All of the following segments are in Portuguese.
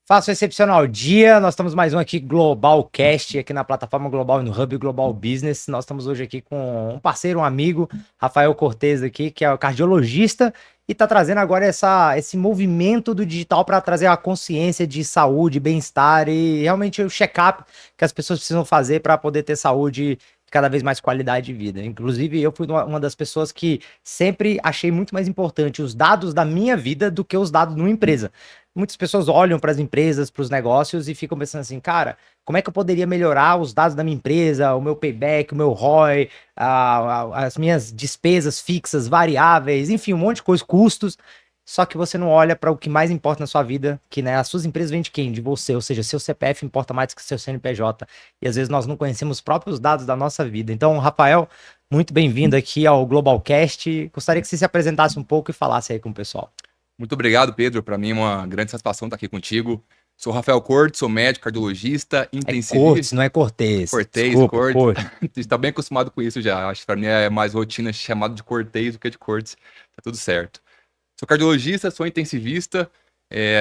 Faça um excepcional dia. Nós estamos mais um aqui, Globalcast, aqui na plataforma Global e no Hub Global Business. Nós estamos hoje aqui com um parceiro, um amigo, Rafael Cortez aqui, que é o cardiologista, e está trazendo agora esse movimento do digital para trazer a consciência de saúde, bem-estar e realmente o check-up que as pessoas precisam fazer para poder ter saúde cada vez mais qualidade de vida. Inclusive, eu fui uma das pessoas que sempre achei muito mais importante os dados da minha vida do que os dados de uma empresa. Muitas pessoas olham para as empresas, para os negócios e ficam pensando assim, cara, como é que eu poderia melhorar os dados da minha empresa, o meu payback, o meu ROI, as minhas despesas fixas, variáveis, enfim, um monte de coisa, custos. Só que você não olha para o que mais importa na sua vida, que né, as suas empresas vêm de quem? De você, ou seja, seu CPF importa mais que seu CNPJ. E às vezes nós não conhecemos os próprios dados da nossa vida. Então, Rafael, muito bem-vindo aqui ao Globalcast. Gostaria que você se apresentasse um pouco e falasse aí com o pessoal. Muito obrigado, Pedro. Para mim é uma grande satisfação estar aqui contigo. Sou Rafael Cortes, sou médico, cardiologista, É Cortes, intensivista. não é Cortez. Cortez, Desculpa, Cortes. Cortes. Está bem acostumado com isso já. Acho que para mim é mais rotina chamado de Cortez do que de Cortes. Tá tudo certo. Sou cardiologista, sou intensivista,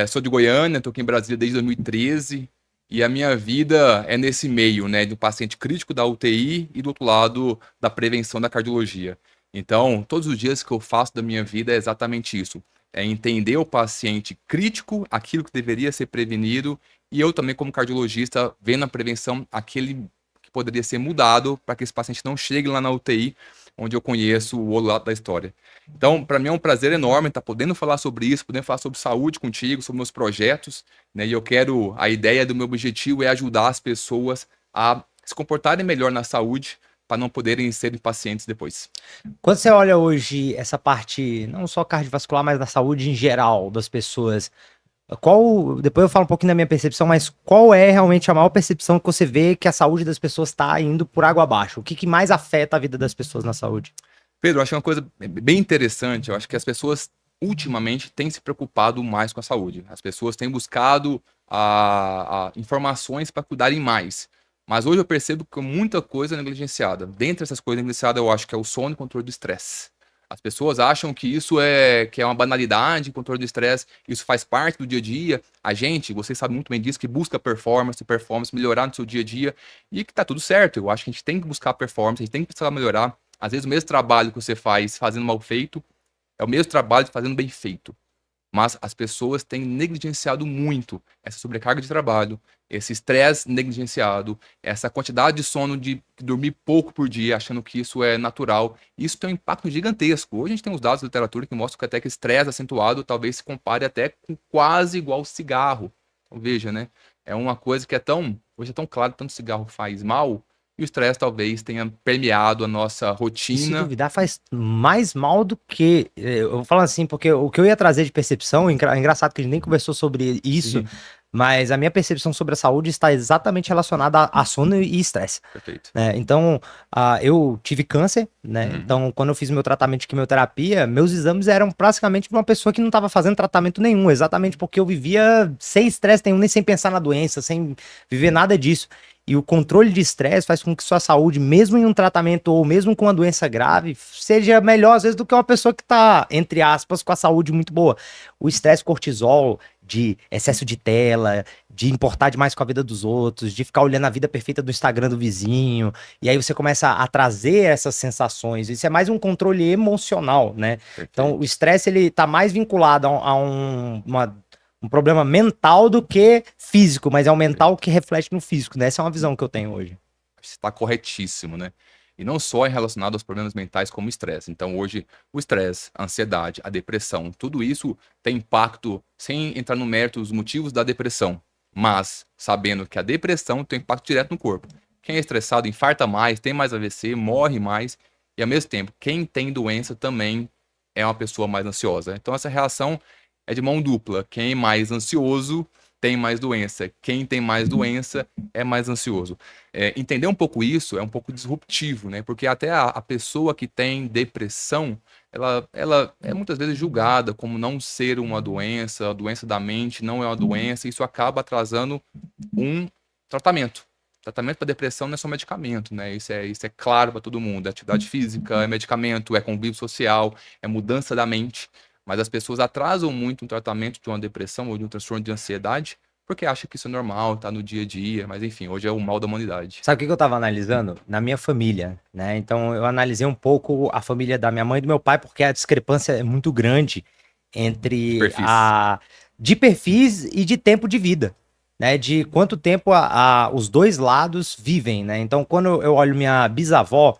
sou de Goiânia, estou aqui em Brasília desde 2013. E a minha vida é nesse meio, né, do paciente crítico da UTI e do outro lado da prevenção da cardiologia. Então, todos os dias que eu faço da minha vida é exatamente isso. É entender o paciente crítico, aquilo que deveria ser prevenido, e eu também, como cardiologista, vendo a prevenção, aquele que poderia ser mudado para que esse paciente não chegue lá na UTI, onde eu conheço o outro lado da história. Então, para mim é um prazer enorme estar podendo falar sobre isso, podendo falar sobre saúde contigo, sobre meus projetos, né? E a ideia do meu objetivo é ajudar as pessoas a se comportarem melhor na saúde para não poderem ser pacientes depois. Quando você olha hoje essa parte, não só cardiovascular, mas da saúde em geral das pessoas, depois eu falo um pouquinho da minha percepção, mas qual é realmente a maior percepção que você vê que a saúde das pessoas está indo por água abaixo? O que que mais afeta a vida das pessoas na saúde? Pedro, eu acho uma coisa bem interessante. Eu acho que as pessoas ultimamente têm se preocupado mais com a saúde. As pessoas têm buscado informações para cuidarem mais. Mas hoje eu percebo que muita coisa é negligenciada. Dentre essas coisas negligenciadas, eu acho que é o sono e o controle do estresse. As pessoas acham que é uma banalidade, controle do estresse, isso faz parte do dia a dia. A gente, vocês sabem muito bem disso, que busca performance, melhorar no seu dia a dia, e que tá tudo certo. Eu acho que a gente tem que buscar performance, a gente tem que buscar melhorar. Às vezes o mesmo trabalho que você faz fazendo mal feito é o mesmo trabalho fazendo bem feito. Mas as pessoas têm negligenciado muito essa sobrecarga de trabalho, esse estresse negligenciado, essa quantidade de sono de dormir pouco por dia, achando que isso é natural. Isso tem um impacto gigantesco. Hoje a gente tem os dados da literatura que mostram que até que estresse acentuado talvez se compare até com quase igual ao cigarro. Então, veja, né? É uma coisa que hoje é tão claro que tanto cigarro faz mal, e o estresse talvez tenha permeado a nossa E se rotina. duvidar, faz mais mal do que. Eu vou falar assim, porque o que eu ia trazer de percepção, é engraçado que a gente nem conversou sobre isso, Sim, mas a minha percepção sobre a saúde está exatamente relacionada a sono e estresse. perfeito. Né? Então, eu tive câncer, né? Uhum. Então, quando eu fiz meu tratamento de quimioterapia, meus exames eram praticamente de uma pessoa que não estava fazendo tratamento nenhum, exatamente porque eu vivia sem estresse nenhum, nem sem pensar na doença, sem viver nada disso. E o controle de estresse faz com que sua saúde, mesmo em um tratamento ou mesmo com uma doença grave, seja melhor às vezes do que uma pessoa que está, entre aspas, com a saúde muito boa. O estresse cortisol, de excesso de tela, de importar demais com a vida dos outros, de ficar olhando a vida perfeita do Instagram do vizinho, e aí você começa a trazer essas sensações. Isso é mais um controle emocional, né? Então, o Perfeito. estresse ele tá mais vinculado um problema mental do que físico, mas é o mental Perfeito. que reflete no físico, né? Essa é uma visão que eu tenho hoje. Está corretíssimo, né? E não só é relacionado aos problemas mentais como o estresse. Então, hoje, o estresse, a ansiedade, a depressão, tudo isso tem impacto, sem entrar no mérito dos motivos da depressão, mas sabendo que a depressão tem impacto direto no corpo. Quem é estressado infarta mais, tem mais AVC, morre mais, e ao mesmo tempo, quem tem doença também é uma pessoa mais ansiosa. Então, essa relação é de mão dupla. Quem é mais ansioso tem mais doença. Quem tem mais doença é mais ansioso. Entender um pouco isso é um pouco disruptivo, né? Porque até a pessoa que tem depressão, ela é muitas vezes julgada como não ser uma doença, a doença da mente não é uma doença, e isso acaba atrasando um tratamento. Tratamento para depressão não é só medicamento, né? Isso é claro para todo mundo. É atividade física, é medicamento, é convívio social, é mudança da mente. Mas as pessoas atrasam muito um tratamento de uma depressão ou de um transtorno de ansiedade porque acha que isso é normal, tá no dia a dia, mas enfim, hoje é o mal da humanidade. Sabe o que que eu tava analisando? Na minha família, né? Então eu analisei um pouco a família da minha mãe e do meu pai, porque a discrepância é muito grande De entre perfis. de perfis e de tempo de vida, né? De quanto tempo os dois lados vivem, né? Então quando eu olho minha bisavó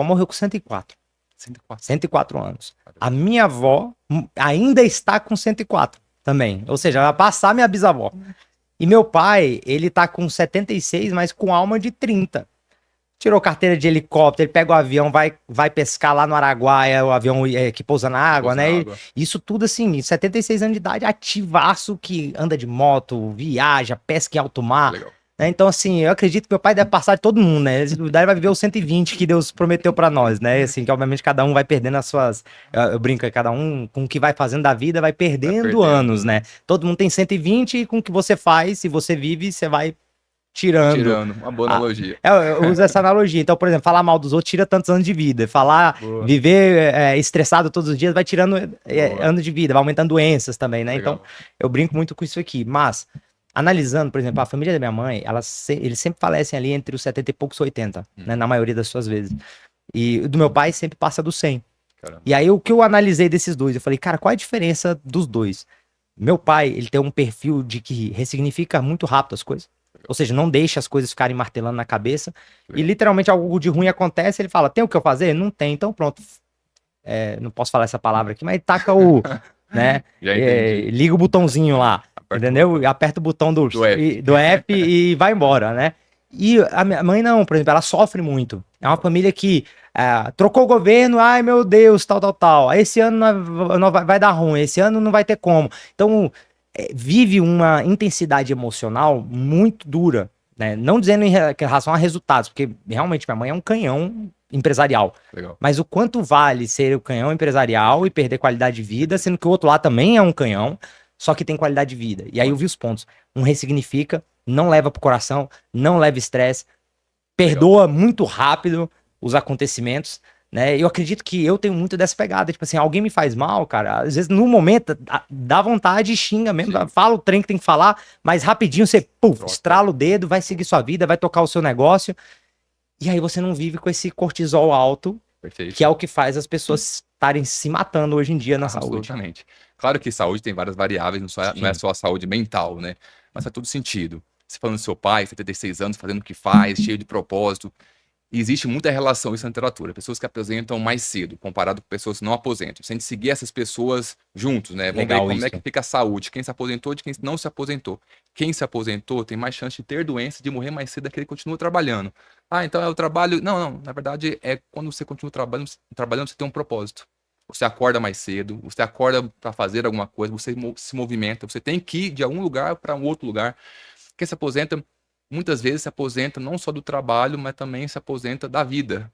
morreu com 104, 104. 104 anos. A minha avó ainda está com 104 também, ou seja, vai passar minha bisavó. E meu pai, ele tá com 76, mas com alma de 30. Tirou carteira de helicóptero, ele pega o avião, vai pescar lá no Araguaia, o avião que pousa na água, Pouso na né? água. Isso tudo assim, 76 anos de idade, ativaço, que anda de moto, viaja, pesca em alto mar. Legal. Né? Então, assim, eu acredito que meu pai deve passar de todo mundo, né? Ele vai viver os 120 que Deus prometeu pra nós, né? Assim, que obviamente cada um vai perdendo as suas. Eu brinco, cada um com o que vai fazendo da vida vai Vai perdendo anos, perdendo, né? Todo mundo tem 120 e com o que você faz, se você vive, você vai tirando. tirando. Uma boa a- analogia. eu uso essa analogia. Então, por exemplo, falar mal dos outros tira tantos anos de vida. Boa, Viver estressado todos os dias vai tirando boa. anos de vida, vai aumentando doenças também, né? Então, Legal. eu brinco muito com isso aqui. Mas, analisando, por exemplo, a família da minha mãe, eles sempre falecem ali entre os 70 e poucos 80, né? Na maioria das suas vezes. E o do meu pai sempre passa dos 100. Caramba. E aí, o que eu analisei desses dois? Eu falei, cara, qual é a diferença dos dois? Meu pai, ele tem um perfil de que ressignifica muito rápido as coisas. Ou seja, não deixa as coisas ficarem martelando na cabeça. E Legal. literalmente algo de ruim acontece, ele fala, tem o que eu fazer? Não tem, então pronto. Não posso falar essa palavra aqui, mas taca né? Já entendi. Liga o botãozinho lá, Aperta o entendeu? botão. E aperta o botão Do F. do F e vai embora, né? E a minha mãe não, por exemplo, ela sofre muito. É uma família que trocou o governo, ai meu Deus, tal, tal, tal. Esse ano não vai dar ruim, esse ano não vai ter como. Então, vive uma intensidade emocional muito dura, né? Não dizendo em relação a resultados, porque realmente minha mãe é um canhão empresarial. Legal. Mas o quanto vale ser o canhão empresarial e perder qualidade de vida, sendo que o outro lá também é um canhão, só que tem qualidade de vida. E aí eu vi os pontos. Um ressignifica, não leva pro coração, não leva estresse, perdoa muito rápido os acontecimentos, né? Eu acredito que eu tenho muito dessa pegada. Tipo assim, alguém me faz mal, cara. Às vezes, no momento, dá vontade e xinga mesmo. Sim. Fala o trem que tem que falar, mas rapidinho você, puf, Troca. estrala o dedo, vai seguir sua vida, vai tocar o seu negócio. E aí você não vive com esse cortisol alto, Perfeito. que é o que faz as pessoas estarem se matando hoje em dia na saúde. Absolutamente. Claro que saúde tem várias variáveis, não é Sim. só a saúde mental, né? Mas faz todo sentido. Você falando do seu pai, 76 anos, fazendo o que faz, cheio de propósito. E existe muita relação isso na literatura. Pessoas que aposentam mais cedo, comparado com pessoas que não aposentam. Se a gente seguir essas pessoas juntos, né? Vamos Legal ver como é isso. que fica a saúde. Quem se aposentou de quem não se aposentou. Quem se aposentou tem mais chance de ter doença, de morrer mais cedo daquele que continua trabalhando. Ah, então é o trabalho. Não, não. Na verdade, é quando você continua trabalhando, você tem um propósito. Você acorda mais cedo, você acorda para fazer alguma coisa, você se movimenta, você tem que ir de algum lugar para um outro lugar. Quem se aposenta, muitas vezes se aposenta não só do trabalho, mas também se aposenta da vida.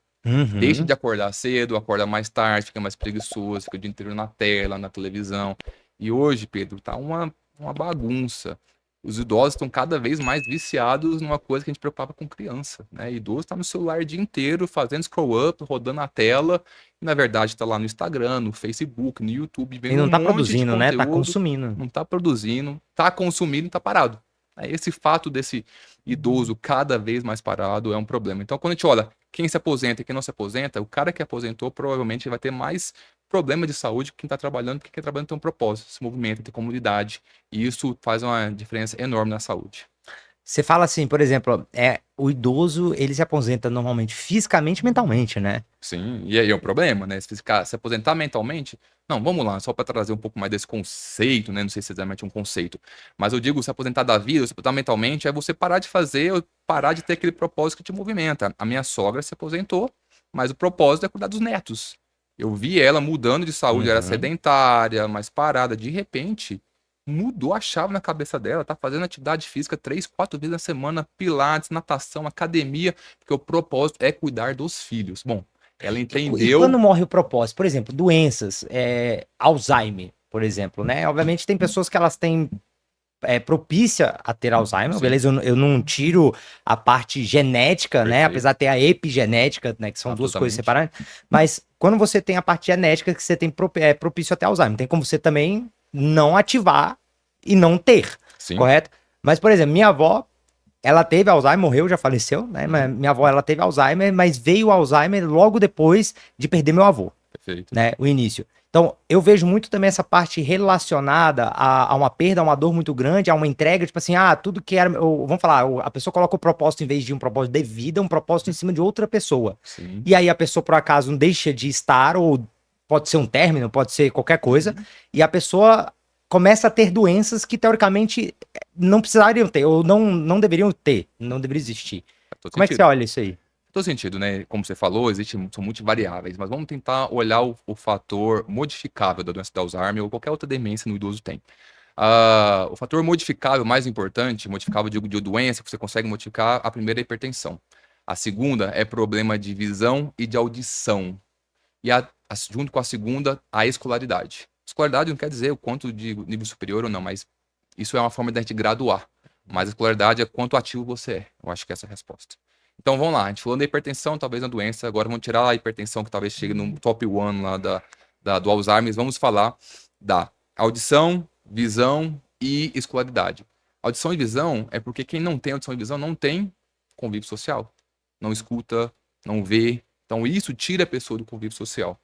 Deixa Uhum. de acordar cedo, acorda mais tarde, fica mais preguiçoso, fica o dia inteiro na tela, na televisão. E hoje, Pedro, tá uma bagunça. Os idosos estão cada vez mais viciados numa coisa que a gente preocupava com criança, né? Idoso tá no celular o dia inteiro, fazendo scroll up, rodando a tela, e na verdade tá lá no Instagram, no Facebook, no YouTube, E vendo um não tá monte de produzindo, né? Tá conteúdo, consumindo. não tá produzindo, tá consumindo e tá parado. Esse fato desse idoso cada vez mais parado é um problema. Então, quando a gente olha quem se aposenta e quem não se aposenta, o cara que aposentou provavelmente vai ter mais problema de saúde que quem está trabalhando, porque quem está trabalhando tem um propósito, se movimenta, tem comunidade, e isso faz uma diferença enorme na saúde. Você fala assim, por exemplo, o idoso, ele se aposenta normalmente fisicamente e mentalmente, né? Sim, e aí é um problema, né? Se aposentar mentalmente, não, vamos lá, só para trazer um pouco mais desse conceito, né? Não sei se é exatamente um conceito, mas eu digo se aposentar da vida, se aposentar mentalmente, é você parar de fazer, parar de ter aquele propósito que te movimenta. A minha sogra se aposentou, mas o propósito é cuidar dos netos. Eu vi ela mudando de saúde, era Uhum. sedentária, mais parada, de repente mudou a chave na cabeça dela, tá fazendo atividade física 3, 4 vezes na semana, pilates, natação, academia, porque o propósito é cuidar dos filhos. Bom, ela E quando entendeu. morre o propósito? Por exemplo, doenças, Alzheimer, por exemplo, né? Obviamente tem pessoas que elas têm propícia a ter Alzheimer, Sim, beleza? Eu não tiro a parte genética, né? perfeito, Apesar de ter a epigenética, né? Que são duas coisas absolutamente. separadas. Mas quando você tem a parte genética, que você tem propício a ter Alzheimer, tem como você também não ativar e não ter, Sim, correto? Mas, por exemplo, minha avó, ela teve Alzheimer, morreu, já faleceu, né? Mas minha avó, ela teve Alzheimer, mas veio o Alzheimer logo depois de perder meu avô, Perfeito. né? O início. Então, eu vejo muito também essa parte relacionada a uma perda, a uma dor muito grande, a uma entrega, tipo assim, tudo que era. Vamos falar, a pessoa coloca o propósito, em vez de um propósito de vida, um propósito em cima de outra pessoa. Sim. E aí a pessoa, por acaso, não deixa de estar, ou pode ser um término, pode ser qualquer coisa, e a pessoa começa a ter doenças que, teoricamente, não precisariam ter, ou não deveriam ter, não deveria existir. Faz todo Como é que você sentido. olha isso aí? Todo sentido, né? Como você falou, são multivariáveis, mas vamos tentar olhar o fator modificável da doença de Alzheimer ou qualquer outra demência no idoso tem. O fator modificável mais importante, modificável de doença, que você consegue modificar, a primeira é a hipertensão. A segunda é problema de visão e de audição. E junto com a segunda, a escolaridade. Escolaridade não quer dizer o quanto de nível superior ou não, mas isso é uma forma da gente graduar. Mas a escolaridade é quanto ativo você é. Eu acho que essa é a resposta. Então vamos lá, a gente falou da hipertensão, talvez na doença, agora vamos tirar a hipertensão que talvez chegue no top 1 lá do Alzheimer, vamos falar da audição, visão e escolaridade. Audição e visão é porque quem não tem audição e visão não tem convívio social, não escuta, não vê, então isso tira a pessoa do convívio social.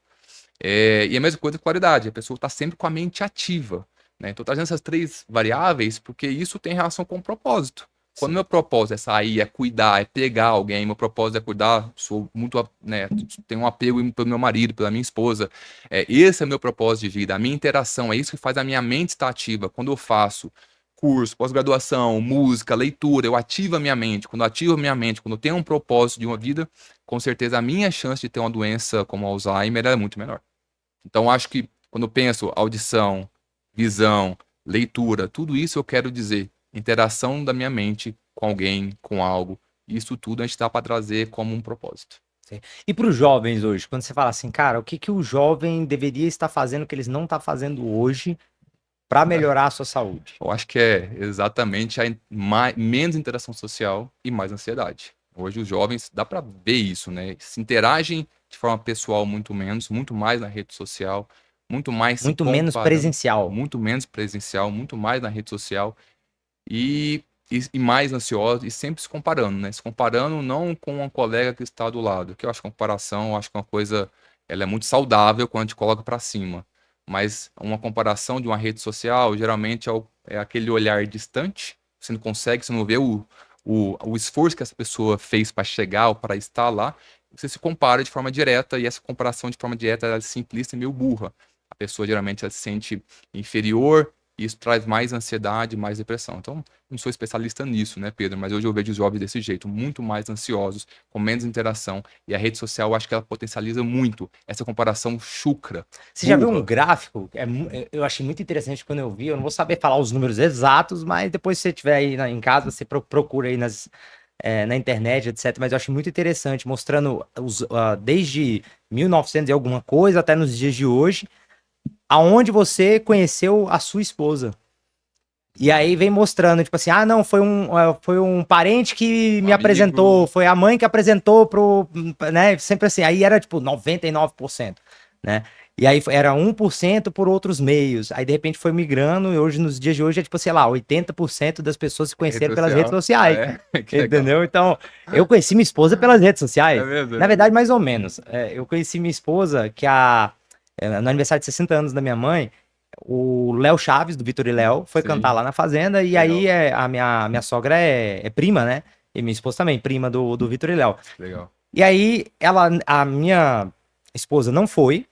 E a mesma coisa com qualidade, a pessoa está sempre com a mente ativa, né? Então trazendo essas três variáveis, porque isso tem relação com o propósito. Quando meu propósito é sair, é cuidar, é pegar alguém, meu propósito é cuidar, sou muito, né, tenho um apego pelo meu marido, pela minha esposa. Esse é meu propósito de vida, a minha interação, é isso que faz a minha mente estar ativa. Quando eu faço curso, pós-graduação, música, leitura, eu ativo a minha mente. Quando eu ativo a minha mente, quando eu tenho um propósito de uma vida, com certeza a minha chance de ter uma doença como Alzheimer é muito menor. Então, acho que quando eu penso audição, visão, leitura, tudo isso eu quero dizer interação da minha mente com alguém, com algo. Isso tudo a gente dá para trazer como um propósito. Sim. E para os jovens hoje, quando você fala assim, cara, o que que o jovem deveria estar fazendo que eles não estão fazendo hoje para melhorar a sua saúde? Eu acho que é exatamente menos interação social e mais ansiedade. Hoje os jovens, dá para ver isso, né? Se interagem de forma pessoal muito mais na rede social, muito mais se Muito menos comparando, presencial. muito menos presencial, muito mais na rede social e mais ansiosos e sempre se comparando, né? Se comparando não com uma colega que está do lado, que eu acho que a comparação, eu acho que é uma coisa, ela é muito saudável quando a gente coloca para cima. Mas uma comparação de uma rede social, geralmente é aquele olhar distante, você não consegue, você não vê o esforço que essa pessoa fez para chegar ou para estar lá, você se compara de forma direta, e essa comparação de forma direta ela é simplista e meio burra. A pessoa geralmente ela se sente inferior, e isso traz mais ansiedade, mais depressão. Então, não sou especialista nisso, né, Pedro? Mas hoje eu vejo os jovens desse jeito, muito mais ansiosos, com menos interação. E a rede social, eu acho que ela potencializa muito essa comparação chucra, Você já viu um burra. gráfico? Eu achei muito interessante quando eu vi. Eu não vou saber falar os números exatos, mas depois se você estiver aí em casa, você procura aí na internet, etc. Mas eu achei muito interessante, mostrando desde 1900 e alguma coisa até nos dias de hoje, aonde você conheceu a sua esposa. E aí vem mostrando, tipo assim, não, foi um parente que me Amigo. apresentou, foi a mãe que apresentou né, sempre assim, aí era tipo 99%, né? E aí era 1% por outros meios. Aí de repente foi migrando e hoje, nos dias de hoje, é tipo, sei lá, 80% das pessoas se Rede conheceram pelas redes social. sociais. Que legal. Entendeu? Então, eu conheci minha esposa pelas redes sociais. É mesmo? Na verdade, mais ou menos. Eu conheci minha esposa, no aniversário de 60 anos da minha mãe, o Léo Chaves, do Vitor e Léo, foi Sim. cantar lá na fazenda, e Legal. aí a minha sogra é prima, né? E minha esposa também, prima do Vitor e Léo. Legal. E aí, a minha esposa não foi,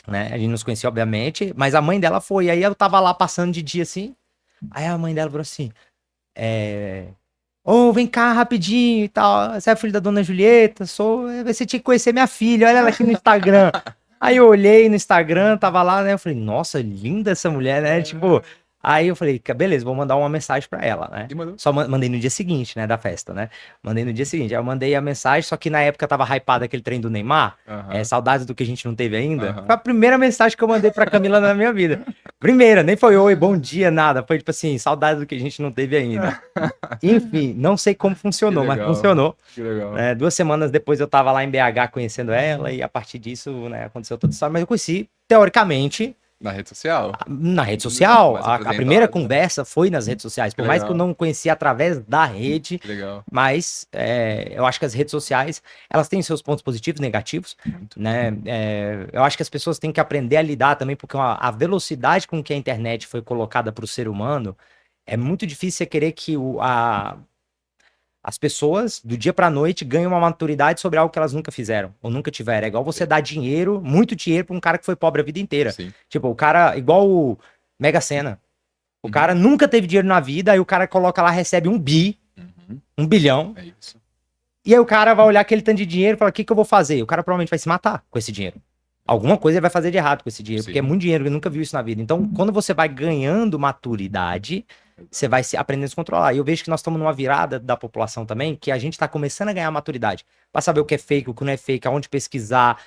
né? A gente não se conhecia, obviamente, mas a mãe dela foi. E aí eu tava lá passando de dia assim, aí a mãe dela falou assim: Ô, vem cá rapidinho e tal. Você é filho da dona Julieta? Você tinha que conhecer minha filha, olha ela aqui no Instagram. Aí eu olhei no Instagram, tava lá, né? Eu falei, nossa, linda essa mulher, né? Tipo, aí eu falei, beleza, vou mandar uma mensagem pra ela, né? E mandou. Só mandei no dia seguinte, né, da festa, né? Mandei no dia seguinte. Aí eu mandei a mensagem, só que na época tava hypado aquele trem do Neymar, saudades do que a gente não teve ainda. Foi a primeira mensagem que eu mandei pra Camila na minha vida. Primeira, nem foi oi, bom dia, nada. Foi tipo assim, saudades do que a gente não teve ainda. Enfim, não sei como funcionou, mas funcionou. Que legal. 2 semanas depois eu tava lá em BH conhecendo ela, e a partir disso, né, aconteceu toda a história. Mas eu conheci, teoricamente, Na rede social? Na rede social. Mais A primeira apresentado. conversa foi nas redes sociais. Por Que mais que eu legal. não conhecia através da rede, Que legal. mas eu acho que as redes sociais, elas têm seus pontos positivos e negativos, Muito. né? Eu acho que as pessoas têm que aprender a lidar também, porque a velocidade com que a internet foi colocada para o ser humano, é muito difícil você querer que as pessoas, do dia pra noite, ganham uma maturidade sobre algo que elas nunca fizeram ou nunca tiveram. É igual você dar dinheiro, muito dinheiro, pra um cara que foi pobre a vida inteira. Sim. Tipo, o cara, igual o Mega Sena. O Uhum. cara nunca teve dinheiro na vida, aí o cara coloca lá, recebe 1 bi, Uhum. 1 bilhão, É isso. e aí o cara vai olhar aquele tanto de dinheiro e fala, o que que eu vou fazer? O cara provavelmente vai se matar com esse dinheiro. Alguma coisa ele vai fazer de errado com esse dinheiro, porque é Sim. muito dinheiro, ele nunca viu isso na vida. Então, quando você vai ganhando maturidade, você vai se aprendendo a se controlar. E eu vejo que nós estamos numa virada da população também, que a gente está começando a ganhar maturidade. Para saber o que é fake, o que não é fake, aonde pesquisar,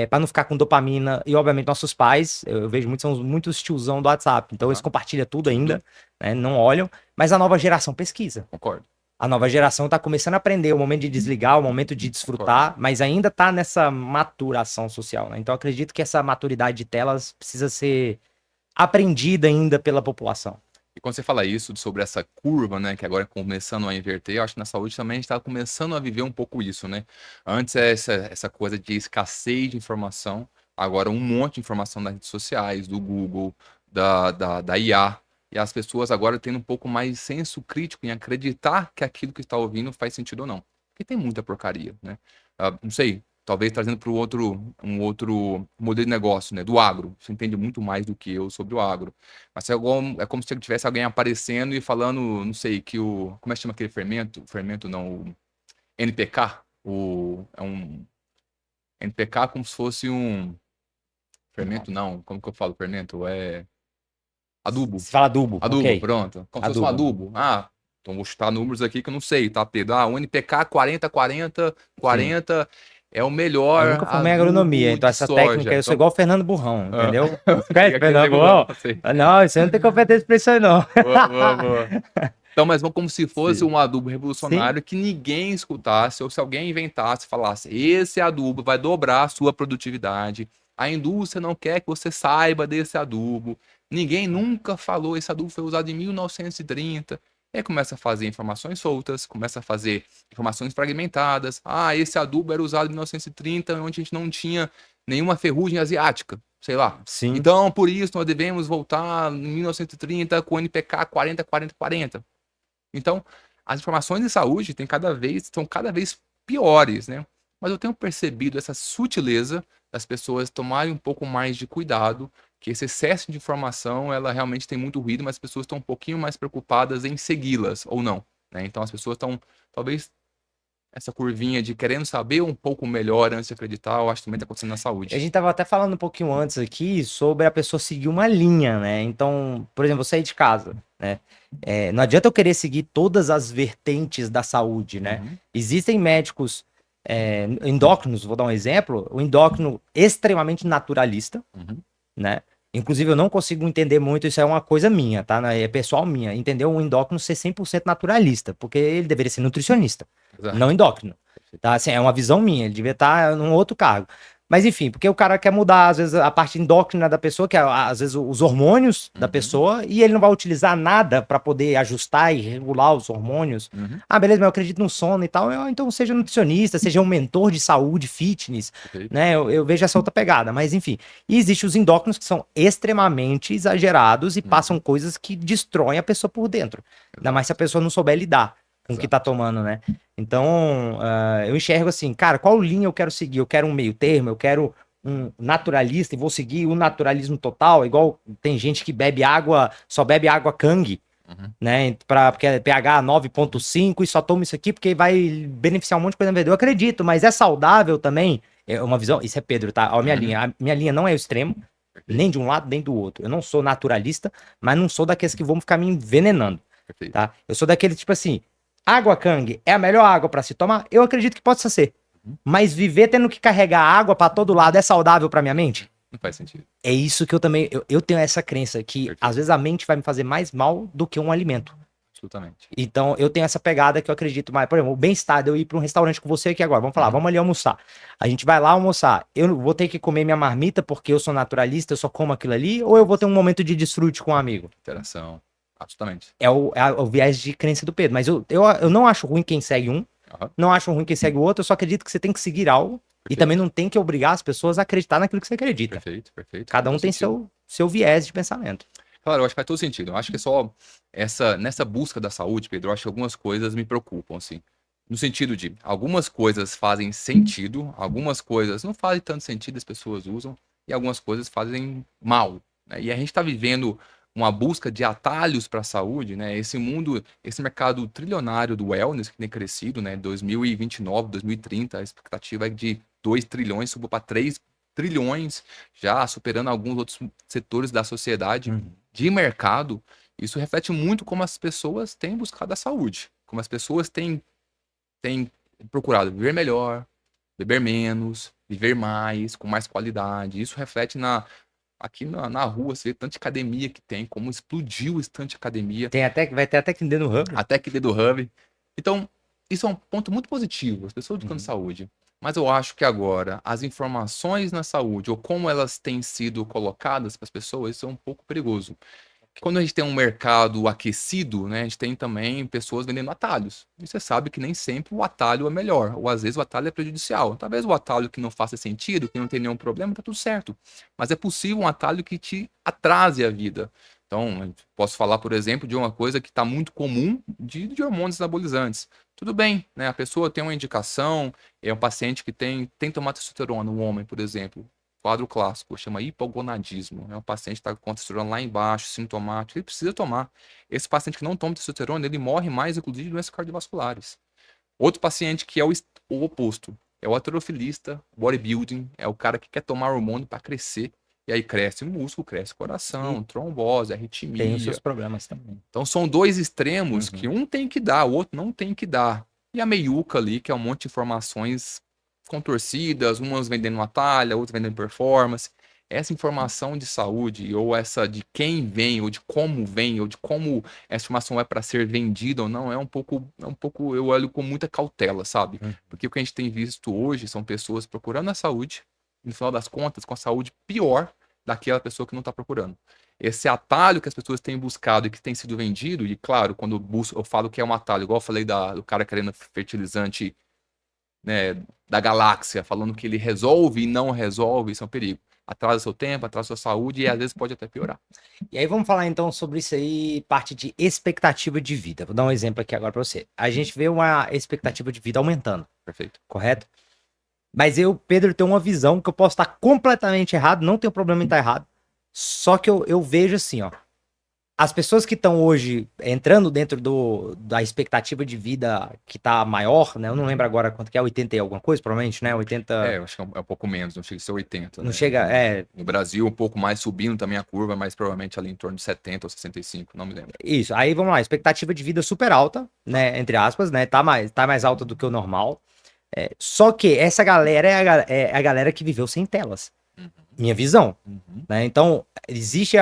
para não ficar com dopamina. E, obviamente, nossos pais, eu vejo muitos, são muitos tiozão do WhatsApp. Então, eles compartilham tudo ainda, né, não olham. Mas a nova geração pesquisa. Concordo. A nova geração está começando a aprender o momento de desligar, o momento de desfrutar, mas ainda está nessa maturação social, né? Então, eu acredito que essa maturidade de telas precisa ser aprendida ainda pela população. E quando você fala isso sobre essa curva, né, que agora é começando a inverter, eu acho que na saúde também a gente está começando a viver um pouco isso, né? Antes é essa coisa de escassez de informação, agora um monte de informação nas redes sociais, do Google, da IA, e as pessoas agora tendo um pouco mais de senso crítico em acreditar que aquilo que está ouvindo faz sentido ou não. Porque tem muita porcaria, né? Não sei, talvez trazendo para um outro modelo de negócio, né? Do agro. Você entende muito mais do que eu sobre o agro. Mas é como se tivesse alguém aparecendo e falando, não sei, que o... Como é que chama aquele fermento? Fermento não, o NPK. É um... NPK como se fosse um... Fermento não, como que eu falo fermento? É... Adubo. Você fala adubo, Adubo, ok. pronto. Como se fosse um adubo. Ah, então vou chutar números aqui que eu não sei, tá, Pedro? Ah, o NPK 40 é o Eu melhor nunca formei em agronomia, adubo então de essa técnica, soja. eu sou Então, igual o Fernando Burrão, entendeu? Você conhece o aquele Fernando negócio, Burrão? não sei. Não, isso aí não tem competência pra isso aí, não. Boa, boa, boa. Então, mas como se fosse Sim. um adubo Sim. revolucionário que ninguém escutasse, ou se alguém inventasse, falasse, esse adubo vai dobrar a sua produtividade, a indústria não quer que você saiba desse adubo, ninguém nunca falou, esse adubo foi usado em 1930, e aí começa a fazer informações soltas, começa a fazer informações fragmentadas, ah, esse adubo era usado em 1930, onde a gente não tinha nenhuma ferrugem asiática, sei lá. Sim. Então, por isso, nós devemos voltar em 1930 com o NPK 40-40-40. Então, as informações de saúde estão cada vez piores, né? Mas eu tenho percebido essa sutileza das pessoas tomarem um pouco mais de cuidado, que esse excesso de informação, ela realmente tem muito ruído, mas as pessoas estão um pouquinho mais preocupadas em segui-las, ou não, né? Então, as pessoas estão, talvez, essa curvinha de querendo saber um pouco melhor antes de acreditar, eu acho que também está acontecendo na A saúde. gente tava até falando um pouquinho antes aqui sobre a pessoa seguir uma linha, né? Então, por exemplo, eu saí de casa, né? Não adianta eu querer seguir todas as vertentes da saúde, né? Uhum. Existem médicos endócrinos, vou dar um exemplo, o endócrino extremamente naturalista, Uhum. né? Inclusive, eu não consigo entender muito, isso é uma coisa minha, tá? É pessoal minha, entender um endócrino ser 100% naturalista, porque ele deveria ser nutricionista, Exato. não endócrino. Tá? Assim, é uma visão minha, ele devia estar num outro cargo. Mas enfim, porque o cara quer mudar, às vezes, a parte endócrina da pessoa, que é, às vezes, os hormônios da Uhum. pessoa, e ele não vai utilizar nada para poder ajustar e regular os hormônios. Uhum. Ah, beleza, mas eu acredito no sono e tal. Então seja nutricionista, seja um mentor de saúde, fitness, Perfeito. né? Eu vejo essa outra pegada, mas enfim. E existem os endócrinos que são extremamente exagerados e passam coisas que destroem a pessoa por dentro. Ainda mais se a pessoa não souber lidar com o que tá tomando, né? Então, eu enxergo assim, cara, qual linha eu quero seguir? Eu quero um meio termo, eu quero um naturalista e vou seguir o naturalismo total, igual tem gente que bebe água, só bebe água Kang, né? Porque é pH 9,5 e só toma isso aqui porque vai beneficiar um monte de coisa na vida. Eu acredito, mas é saudável também. É uma visão, isso é Pedro, tá? Ó, a minha linha não é o extremo, nem de um lado, nem do outro. Eu não sou naturalista, mas não sou daqueles que vão ficar me envenenando, tá? Eu sou daquele tipo assim, água Kang é a melhor água para se tomar? Eu acredito que possa ser. Mas viver tendo que carregar água para todo lado é saudável para minha mente? Não faz sentido. É isso que eu também... Eu tenho essa crença que, às vezes, a mente vai me fazer mais mal do que um alimento. absolutamente. Então, eu tenho essa pegada que eu acredito mais. Por exemplo, o bem-estar de eu ir para um restaurante com você aqui agora. Vamos falar, vamos ali almoçar. A gente vai lá almoçar. Eu vou ter que comer minha marmita porque eu sou naturalista, eu só como aquilo ali, ou eu vou ter um momento de desfrute com um amigo? Interação, absolutamente. É o viés de crença do Pedro. Mas eu não acho ruim quem segue um, Aham, não acho ruim quem segue o outro, eu só acredito que você tem que seguir algo e também perfeito, não tem que obrigar as pessoas a acreditar naquilo que você acredita. perfeito, perfeito. Faz Cada um todo tem sentido. seu viés de pensamento. Claro, eu acho que faz todo sentido. Eu acho que é só nessa busca da saúde, Pedro, eu acho que algumas coisas me preocupam, assim. No sentido de, algumas coisas fazem sentido, algumas coisas não fazem tanto sentido, as pessoas usam, e algumas coisas fazem mal, né? E a gente está vivendo uma busca de atalhos para a saúde, né? Esse mundo, esse mercado trilionário do wellness que tem crescido, né? 2029, 2030, a expectativa é de 2 trilhões, subiu para 3 trilhões, já superando alguns outros setores da sociedade de mercado. Isso reflete muito como as pessoas têm buscado a saúde, como as pessoas têm procurado viver melhor, beber menos, viver mais, com mais qualidade. Isso reflete aqui na rua, você vê tanta academia que tem, como explodiu o estante academia, Vai ter até que no hub. até que do hub. Então, isso é um ponto muito positivo, as pessoas buscando saúde. Mas eu acho que agora, as informações na saúde, ou como elas têm sido colocadas para as pessoas, isso é um pouco perigoso. Quando a gente tem um mercado aquecido, né, a gente tem também pessoas vendendo atalhos. E você sabe que nem sempre o atalho é melhor, ou às vezes o atalho é prejudicial. Talvez o atalho que não faça sentido, que não tem nenhum problema, tá tudo certo. Mas é possível um atalho que te atrase a vida. Então, eu posso falar, por exemplo, de uma coisa que está muito comum de hormônios anabolizantes. Tudo bem, né? A pessoa tem uma indicação, é um paciente que tem tomar testosterona, um homem, por exemplo, quadro clássico, chama hipogonadismo. É um paciente que está com testosterona lá embaixo, sintomático, ele precisa tomar. Esse paciente que não toma testosterona, ele morre mais, inclusive, de doenças cardiovasculares. Outro paciente que é o oposto, é o halterofilista, bodybuilding, é o cara que quer tomar hormônio para crescer, e aí cresce o músculo, cresce o E coração, trombose, tem os seus arritmia. problemas também. Então são dois extremos que um tem que dar, o outro não tem que dar. E a meiuca ali, que é um monte de informações contorcidas, umas vendendo uma talha, outras vendendo performance. Essa informação de saúde, ou essa de quem vem, ou de como essa informação é para ser vendida ou não, eu olho com muita cautela, sabe? Porque o que a gente tem visto hoje são pessoas procurando a saúde, e no final das contas, com a saúde pior daquela pessoa que não está procurando. Esse atalho que as pessoas têm buscado e que tem sido vendido, e claro, quando eu falo que é um atalho, igual eu falei do cara querendo fertilizante, né, da galáxia, falando que ele resolve e não resolve, isso é um perigo. Atrasa seu tempo, atrasa sua saúde e às vezes pode até piorar. E aí vamos falar então sobre isso aí, parte de expectativa de vida. Vou dar um exemplo aqui agora para você. A gente vê uma expectativa de vida aumentando, Perfeito. correto? Mas eu, Pedro, tenho uma visão que eu posso estar completamente errado, não tenho problema em estar errado. Só que eu vejo assim, ó. As pessoas que estão hoje entrando dentro da expectativa de vida que tá maior, né? Eu não lembro agora quanto que é, 80 e alguma coisa, provavelmente, né? 80. Eu acho que é um pouco menos, não chega a ser 80, Não né? chega. No Brasil, um pouco mais subindo também a curva, mas provavelmente ali em torno de 70 ou 65, não me lembro. Isso. Aí vamos lá, expectativa de vida super alta, né? Entre aspas, né? Tá mais alta do que o normal. Só que essa galera é a galera que viveu sem telas. Minha visão. Né? Então, existe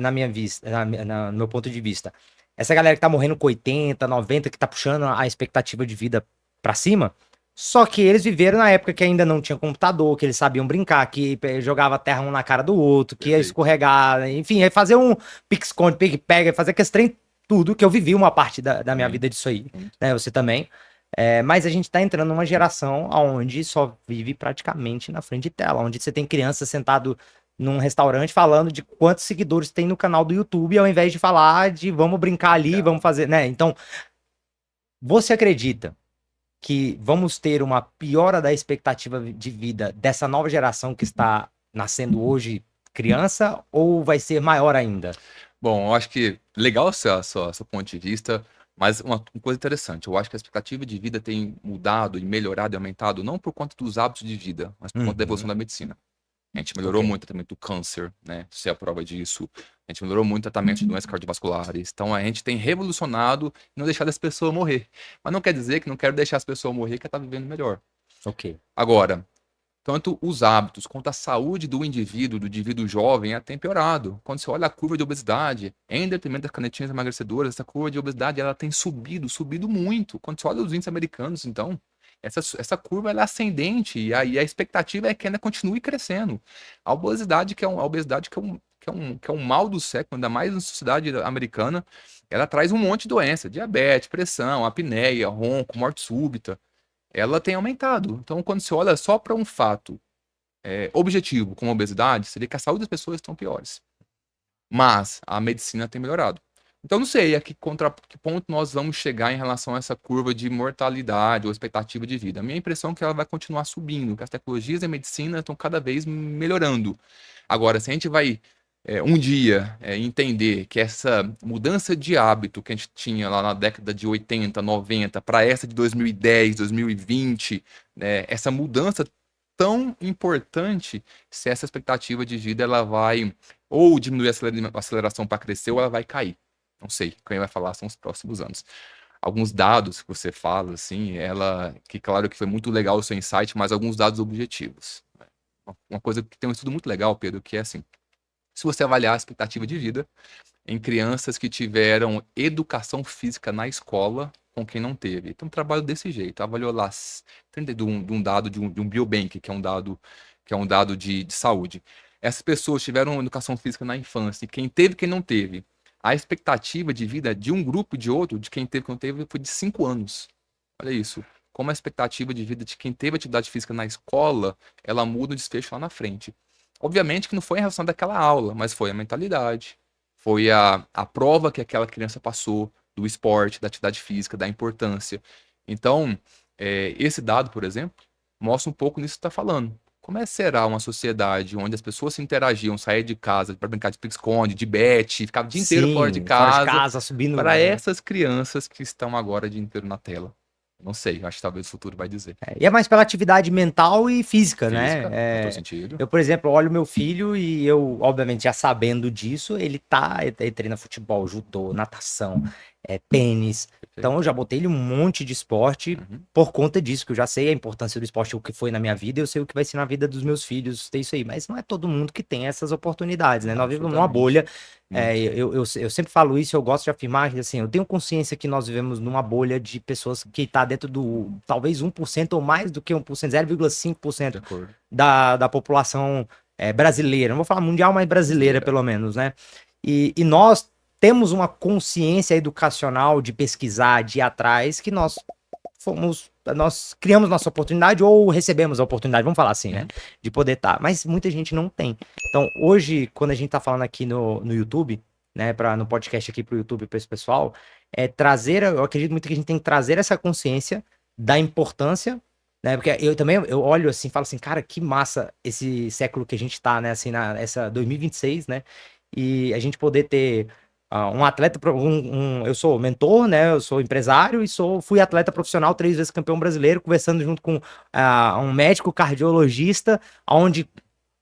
na minha vista, no meu ponto de vista, essa galera que tá morrendo com 80, 90, que tá puxando a expectativa de vida pra cima, só que eles viveram na época que ainda não tinha computador, que eles sabiam brincar, que jogava terra um na cara do outro, que ia Perfeito. escorregar, enfim, ia fazer um pique-esconde, pique-pega, fazer aquele trem, tudo, que eu vivi uma parte da minha vida disso aí, né? Você também. Mas a gente tá entrando numa geração onde só vive praticamente na frente de tela, onde você tem criança sentado num restaurante falando de quantos seguidores tem no canal do YouTube, ao invés de falar de vamos brincar ali, vamos fazer, né? Então, você acredita que vamos ter uma piora da expectativa de vida dessa nova geração que está nascendo hoje, criança, ou vai ser maior ainda? Bom, eu acho que legal seu ponto de vista, mas uma coisa interessante, eu acho que a expectativa de vida tem mudado e melhorado e aumentado não por conta dos hábitos de vida, mas por conta da evolução da medicina. A gente melhorou Ok. muito o tratamento do câncer, né? Você é a prova disso. A gente melhorou muito o tratamento de doenças cardiovasculares. Então a gente tem revolucionado e não deixado as pessoas morrer. Mas não quer dizer que não quero deixar as pessoas morrer que ela tá vivendo melhor. Ok. Agora, tanto os hábitos quanto a saúde do indivíduo jovem, tem piorado. Quando você olha a curva de obesidade, em detrimento das canetinhas emagrecedoras, essa curva de obesidade ela tem subido muito. Quando você olha os índices americanos, então, essa curva ela é ascendente e aí a expectativa é que ainda continue crescendo. A obesidade, que é um mal do século, ainda mais na sociedade americana, ela traz um monte de doença, diabetes, pressão, apneia, ronco, morte súbita. Ela tem aumentado. Então, quando você olha só para um fato objetivo, como a obesidade, você vê que a saúde das pessoas estão piores. Mas a medicina tem melhorado. Então, não sei a que ponto nós vamos chegar em relação a essa curva de mortalidade ou expectativa de vida. A minha impressão é que ela vai continuar subindo, que as tecnologias e a medicina estão cada vez melhorando. Agora, se a gente vai um dia entender que essa mudança de hábito que a gente tinha lá na década de 80, 90, para essa de 2010, 2020, né, essa mudança tão importante, se essa expectativa de vida ela vai ou diminuir a aceleração para crescer ou ela vai cair. Não sei, quem vai falar são os próximos anos. Alguns dados que você fala, assim, que claro que foi muito legal o seu insight, mas alguns dados objetivos. Uma coisa que tem um estudo muito legal, Pedro, que é assim, se você avaliar a expectativa de vida em crianças que tiveram educação física na escola com quem não teve. Então, trabalho desse jeito. Avaliou lá de um dado de um biobank, que é um dado de saúde. Essas pessoas tiveram educação física na infância, e quem teve e quem não teve. A expectativa de vida de um grupo e de outro, de quem teve e quem não teve, foi de 5 anos. Olha isso. Como a expectativa de vida de quem teve atividade física na escola, ela muda o desfecho lá na frente. Obviamente que não foi em relação daquela aula, mas foi a mentalidade, foi a prova que aquela criança passou do esporte, da atividade física, da importância. Então, esse dado, por exemplo, mostra um pouco nisso que você está falando. Como será uma sociedade onde as pessoas se interagiam, sair de casa para brincar de pique-esconde, de bete, ficar o dia inteiro Sim, fora de casa, subindo. para essas crianças que estão agora o dia inteiro na tela? Não sei, acho que talvez o futuro vai dizer. E é mais pela atividade mental e física, né? Física, faz todo sentido. Eu, por exemplo, olho meu filho e eu, obviamente, já sabendo disso, ele treina futebol, judô, natação, tênis. Então eu já botei ele um monte de esporte por conta disso, que eu já sei a importância do esporte, o que foi na minha vida, eu sei o que vai ser na vida dos meus filhos, ter isso aí. Mas não é todo mundo que tem essas oportunidades, né? Nós vivemos numa bolha. Eu sempre falo isso, eu gosto de afirmar que assim, eu tenho consciência que nós vivemos numa bolha de pessoas que está dentro do talvez 1% ou mais do que 1%, 0,5% da população brasileira. Não vou falar mundial, mas brasileira, pelo menos, né? E nós temos uma consciência educacional de pesquisar, de ir atrás, que nós criamos nossa oportunidade ou recebemos a oportunidade, vamos falar assim, né? De poder estar. Mas muita gente não tem. Então, hoje, quando a gente tá falando aqui no YouTube, né, no podcast aqui pro YouTube, para esse pessoal, eu acredito muito que a gente tem que trazer essa consciência da importância, né? Porque eu olho assim, falo assim, cara, que massa esse século que a gente tá, né, assim, essa 2026, né? E a gente poder ter um atleta, eu sou mentor, né? Eu sou empresário e fui atleta profissional, 3 vezes campeão brasileiro, conversando junto com um médico cardiologista, onde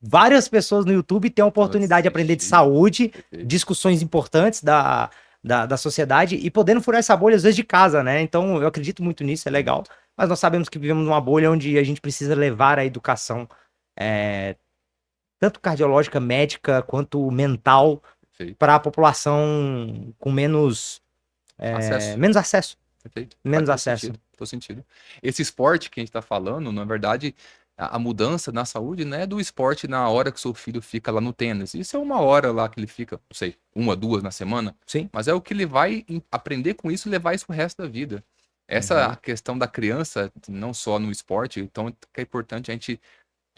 várias pessoas no YouTube têm a oportunidade de aprender de saúde, discussões importantes da sociedade e podendo furar essa bolha, às vezes, de casa, né? Então, eu acredito muito nisso, é legal. Mas nós sabemos que vivemos numa bolha onde a gente precisa levar a educação, tanto cardiológica, médica, quanto mental, para a população com menos acesso. Menos acesso. Perfeito. Menos acesso. Todo sentido. Esse esporte que a gente está falando, na verdade, a mudança na saúde não é do esporte na hora que seu filho fica lá no tênis. Isso é uma hora lá que ele fica, não sei, 1, 2 na semana. Sim. Mas é o que ele vai aprender com isso e levar isso pro resto da vida. Essa questão da criança, não só no esporte, então é importante a gente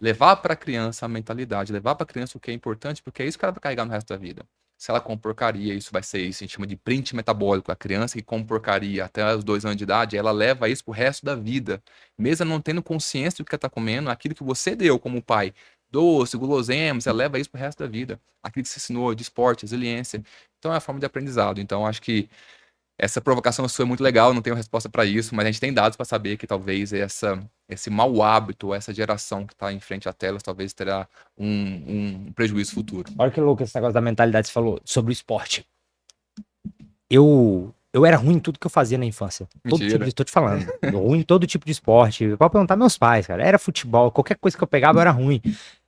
levar para a criança a mentalidade, levar para a criança o que é importante, porque é isso que ela vai carregar no resto da vida. Se ela come porcaria, isso vai ser isso, a gente chama de print metabólico. A criança que come porcaria até os 2 anos de idade, ela leva isso pro resto da vida. Mesmo não tendo consciência do que ela tá comendo, aquilo que você deu como pai, doce, guloseimas, ela leva isso pro resto da vida. Aquilo que você ensinou de esporte, resiliência. Então é uma forma de aprendizado. Então acho que essa provocação sua é muito legal, não tenho resposta para isso, mas a gente tem dados para saber que talvez esse mau hábito, essa geração que está em frente à tela, talvez terá um prejuízo futuro. Olha que louco esse negócio da mentalidade que você falou sobre o esporte. Eu eu era ruim em tudo que eu fazia na infância. Todo tipo Mentira. de, tô te falando. Ruim em todo tipo de esporte. Pode perguntar meus pais, cara. Era futebol, qualquer coisa que eu pegava eu era ruim.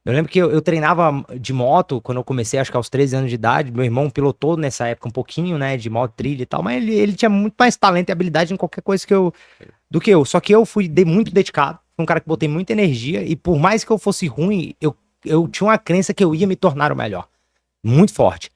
Eu lembro que eu treinava de moto quando eu comecei, acho que aos 13 anos de idade. Meu irmão pilotou nessa época um pouquinho, né, de moto, trilha e tal, mas ele tinha muito mais talento e habilidade em qualquer coisa do que eu. Só que eu fui muito dedicado, fui um cara que botei muita energia e por mais que eu fosse ruim, eu tinha uma crença que eu ia me tornar o melhor. Muito forte.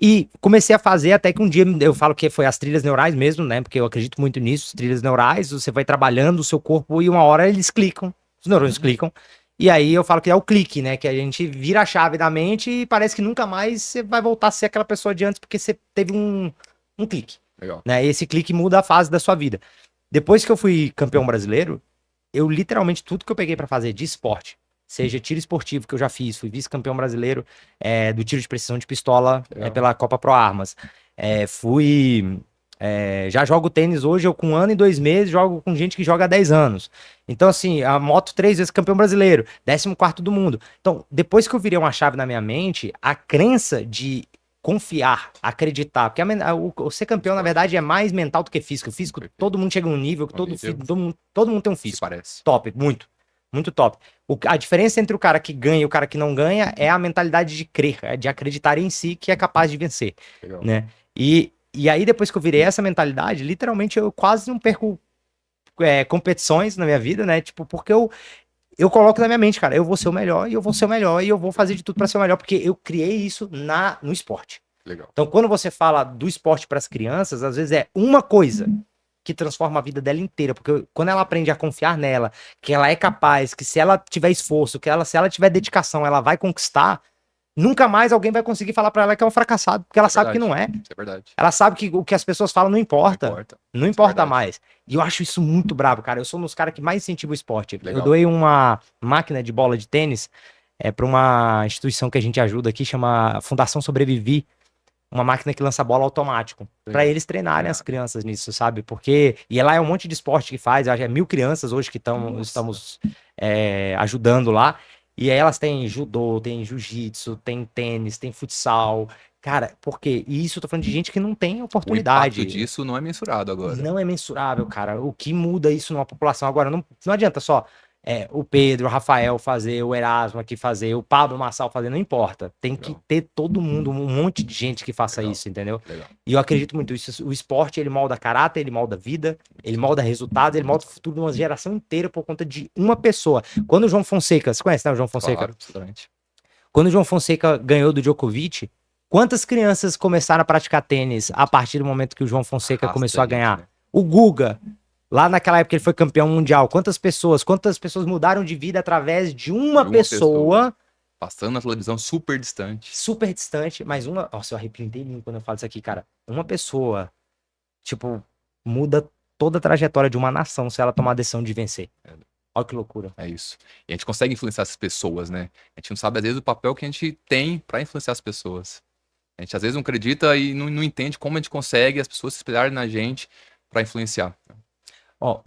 E comecei a fazer até que um dia eu falo que foi as trilhas neurais mesmo, né? Porque eu acredito muito nisso, trilhas neurais, você vai trabalhando o seu corpo e uma hora eles clicam, os neurônios clicam. E aí eu falo que é o clique, né? Que a gente vira a chave da mente e parece que nunca mais você vai voltar a ser aquela pessoa de antes porque você teve um clique, Legal. né? E esse clique muda a fase da sua vida. Depois que eu fui campeão brasileiro, eu literalmente tudo que eu peguei pra fazer de esporte, seja tiro esportivo que eu já fiz, fui vice-campeão brasileiro do tiro de precisão de pistola Legal. pela Copa Pro Armas. Já jogo tênis hoje, eu com 1 ano e 2 meses jogo com gente que joga há 10 anos. Então, assim, a moto 3 vezes campeão brasileiro, 14º do mundo. Então, depois que eu virei uma chave na minha mente, a crença de confiar, acreditar, porque o ser campeão, na verdade, é mais mental do que físico. O físico, todo mundo chega num nível que todo mundo tem um Se físico. parece. Top, muito. Muito top. A diferença entre o cara que ganha e o cara que não ganha é a mentalidade de crer, de acreditar em si que é capaz de vencer, Legal. né? E aí, depois que eu virei essa mentalidade, literalmente eu quase não perco competições na minha vida, né? Tipo, porque eu coloco na minha mente, cara, eu vou ser o melhor e eu vou ser o melhor e eu vou fazer de tudo pra ser o melhor, porque eu criei isso no esporte. Legal. Então, quando você fala do esporte para as crianças, às vezes é uma coisa que transforma a vida dela inteira, porque quando ela aprende a confiar nela, que ela é capaz, que se ela tiver esforço, se ela tiver dedicação, ela vai conquistar, nunca mais alguém vai conseguir falar para ela que é um fracassado, porque ela sabe que não é. Isso é verdade. Ela sabe que o que as pessoas falam não importa. Não importa. Não Isso é importa verdade. mais. E eu acho isso muito brabo, cara. Eu sou um dos caras que mais incentiva o esporte. Eu Legal. doei uma máquina de bola de tênis para uma instituição que a gente ajuda aqui, chama Fundação Sobrevivi, uma máquina que lança bola automático, para Legal. eles treinarem as crianças nisso, sabe? Porque e lá é um monte de esporte que faz, acho que é 1.000 crianças hoje que estamos ajudando lá. E aí elas têm judô, tem jiu-jitsu, tem tênis, tem futsal. Cara, porque e isso eu tô falando de gente que não tem O oportunidade. impacto disso não é mensurado agora. Não é mensurável, cara. O que muda isso numa população agora não adianta só o Pedro, o Rafael fazer, o Erasmo aqui fazer, o Pablo Marçal fazer, não importa. Tem que Legal. ter todo mundo, um monte de gente que faça Legal. isso, entendeu? Legal. E eu acredito muito isso. O esporte, ele molda caráter, ele molda vida, ele molda resultados, ele molda o futuro de uma geração inteira por conta de uma pessoa. Quando o João Fonseca, você conhece, né, o João Fonseca? Claro, absolutamente. Quando o João Fonseca ganhou do Djokovic, quantas crianças começaram a praticar tênis a partir do momento que o João Fonseca Arrasta começou a gente, ganhar? né? O Guga, lá naquela época ele foi campeão mundial. Quantas pessoas mudaram de vida através de uma pessoa passando na televisão super distante. super distante, mas uma. Nossa, eu arrepio inteirinho quando eu falo isso aqui, cara. Uma pessoa, tipo, muda toda a trajetória de uma nação se ela tomar a decisão de vencer. Olha que loucura. É isso. E a gente consegue influenciar essas pessoas, né? A gente não sabe, às vezes, o papel que a gente tem pra influenciar as pessoas. A gente, às vezes, não acredita e não entende como a gente consegue as pessoas se espelharem na gente pra influenciar. Ó,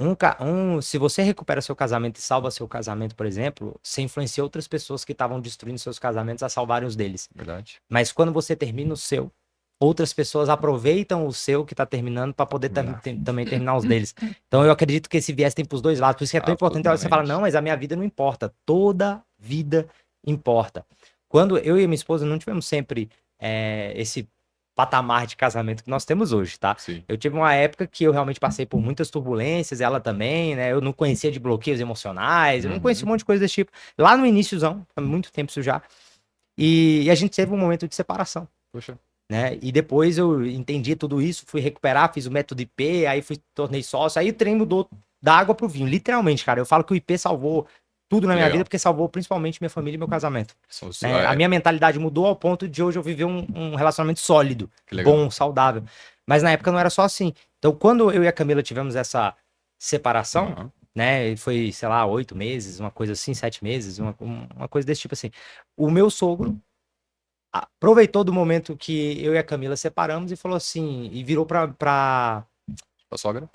se você recupera seu casamento e salva seu casamento, por exemplo, você influencia outras pessoas que estavam destruindo seus casamentos a salvarem os deles. Verdade. Mas quando você termina o seu, outras pessoas aproveitam o seu que tá terminando para poder também terminar os deles. Então eu acredito que esse viés tem pros dois lados. Por isso que é tão importante você falar, não, mas a minha vida não importa. Toda vida importa. Quando eu e minha esposa não tivemos sempre esse patamar de casamento que nós temos hoje, tá? Sim. Eu tive uma época que eu realmente passei por muitas turbulências, ela também, né? Eu não conhecia de bloqueios emocionais, eu não conhecia um monte de coisa desse tipo. Lá no iníciozão, há muito tempo isso já. E a gente teve um momento de separação. Poxa. Né? E depois eu entendi tudo isso, fui recuperar, fiz o método IP, aí tornei sócio, aí o trem mudou da água pro vinho, literalmente, cara. Eu falo que o IP salvou tudo na minha vida, porque salvou principalmente minha família e meu casamento. Né? A minha mentalidade mudou ao ponto de hoje eu viver um relacionamento sólido, bom, saudável. Mas na época não era só assim. Então, quando eu e a Camila tivemos essa separação, né? Foi, sei lá, 8 meses, uma coisa assim, 7 meses, uma coisa desse tipo assim. O meu sogro aproveitou do momento que eu e a Camila separamos e falou assim, e virou pra sogra?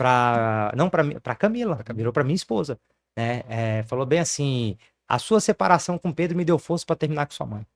Não, pra Camila, virou pra minha esposa, né? Falou bem assim, a sua separação com o Pedro me deu força pra terminar com sua mãe.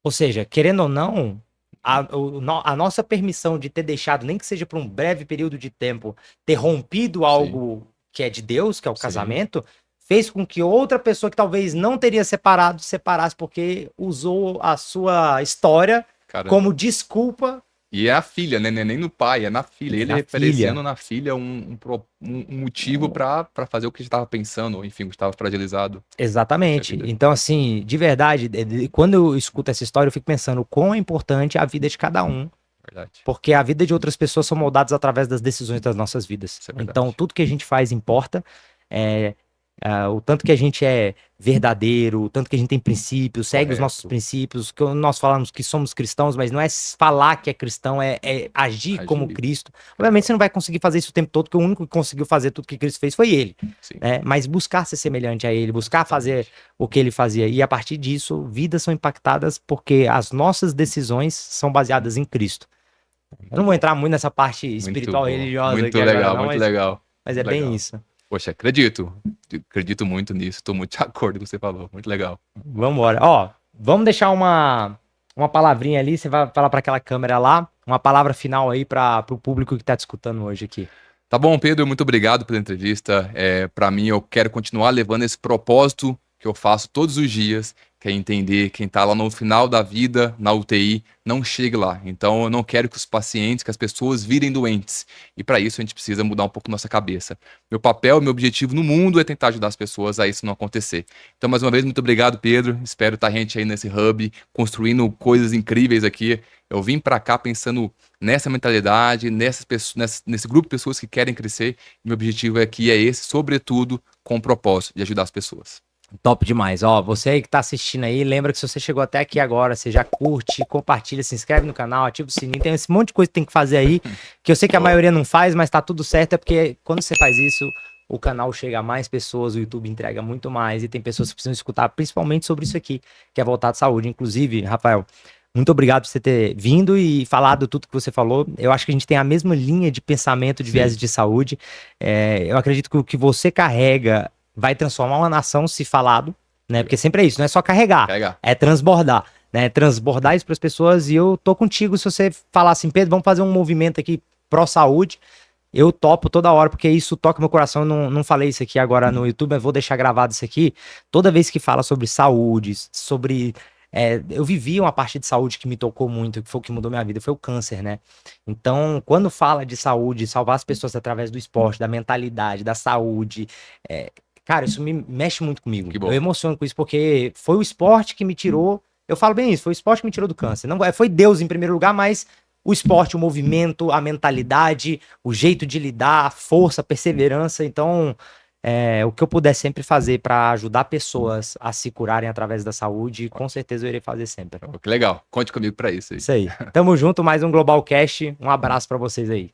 Ou seja, querendo ou não, a nossa permissão de ter deixado, nem que seja por um breve período de tempo, ter rompido Sim. algo que é de Deus, que é o Sim. casamento, fez com que outra pessoa que talvez não teria separado, separasse porque usou a sua história Caramba. como desculpa. E é a filha, né? Não é nem no pai, é na filha. Ele Na referenciando filha. na filha um motivo pra fazer o que ele estava pensando, ou enfim, o que estava fragilizado. Exatamente. Puxa vida. Então, assim, de verdade, quando eu escuto essa história, eu fico pensando o quão é importante a vida de cada um. Verdade. Porque a vida de outras pessoas são moldadas através das decisões das nossas vidas. Isso é verdade. Então, tudo que a gente faz importa. O tanto que a gente é verdadeiro, o tanto que a gente tem princípios, segue os nossos Correto. princípios, que nós falamos que somos cristãos, mas não é falar que é cristão, é agir como Agir. Cristo. Obviamente você não vai conseguir fazer isso o tempo todo, porque o único que conseguiu fazer tudo que Cristo fez foi ele. Sim. Né? Mas buscar ser semelhante a ele, buscar fazer o que ele fazia. E a partir disso, vidas são impactadas porque as nossas decisões são baseadas em Cristo. Eu não vou entrar muito nessa parte espiritual, religiosa muito aqui legal, agora, não, muito legal. mas é Muito legal. bem isso. Poxa, acredito muito nisso, tô muito de acordo com o que você falou, muito legal. Vamos embora. Ó, vamos deixar uma palavrinha ali, você vai falar para aquela câmera lá, uma palavra final aí para o público que tá te escutando hoje aqui. Tá bom, Pedro, muito obrigado pela entrevista. Para mim, eu quero continuar levando esse propósito que eu faço todos os dias, que é entender quem tá lá no final da vida, na UTI, não chegue lá. Então, eu não quero que os pacientes, que as pessoas virem doentes. E para isso, a gente precisa mudar um pouco nossa cabeça. Meu papel, meu objetivo no mundo é tentar ajudar as pessoas a isso não acontecer. Então, mais uma vez, muito obrigado, Pedro. Espero estar a gente aí nesse hub, construindo coisas incríveis aqui. Eu vim para cá pensando nessa mentalidade, nesse grupo de pessoas que querem crescer. Meu objetivo aqui é esse, sobretudo com o propósito de ajudar as pessoas. Top demais. Ó, você aí que tá assistindo aí, lembra que se você chegou até aqui agora, você já curte, compartilha, se inscreve no canal, ativa o sininho, tem esse monte de coisa que tem que fazer aí, que eu sei que a maioria não faz, mas tá tudo certo, é porque quando você faz isso, o canal chega a mais pessoas, o YouTube entrega muito mais, e tem pessoas que precisam escutar, principalmente sobre isso aqui, que é voltado à saúde. Inclusive, Rafael, muito obrigado por você ter vindo e falado tudo que você falou. Eu acho que a gente tem a mesma linha de pensamento de viés de saúde. Eu acredito que o que você carrega vai transformar uma nação se falado, né? Porque sempre é isso, não é só carregar, é transbordar, né? Transbordar isso para as pessoas. E eu tô contigo se você falar assim, Pedro, vamos fazer um movimento aqui pró-saúde. Eu topo toda hora, porque isso toca meu coração. Eu não falei isso aqui agora no YouTube, mas vou deixar gravado isso aqui. Toda vez que fala sobre saúde, sobre... eu vivi uma parte de saúde que me tocou muito, que foi o que mudou minha vida, foi o câncer, né? Então, quando fala de saúde, salvar as pessoas através do esporte, da mentalidade, da saúde... Cara, isso me mexe muito comigo. Eu emociono com isso, porque foi o esporte que me tirou. Eu falo bem isso, foi o esporte que me tirou do câncer. Não foi Deus em primeiro lugar, mas o esporte, o movimento, a mentalidade, o jeito de lidar, a força, a perseverança. Então, o que eu puder sempre fazer para ajudar pessoas a se curarem através da saúde, com certeza eu irei fazer sempre. Que legal, conte comigo para isso aí. Isso aí. Tamo junto, mais um Global Cast. Um abraço para vocês aí.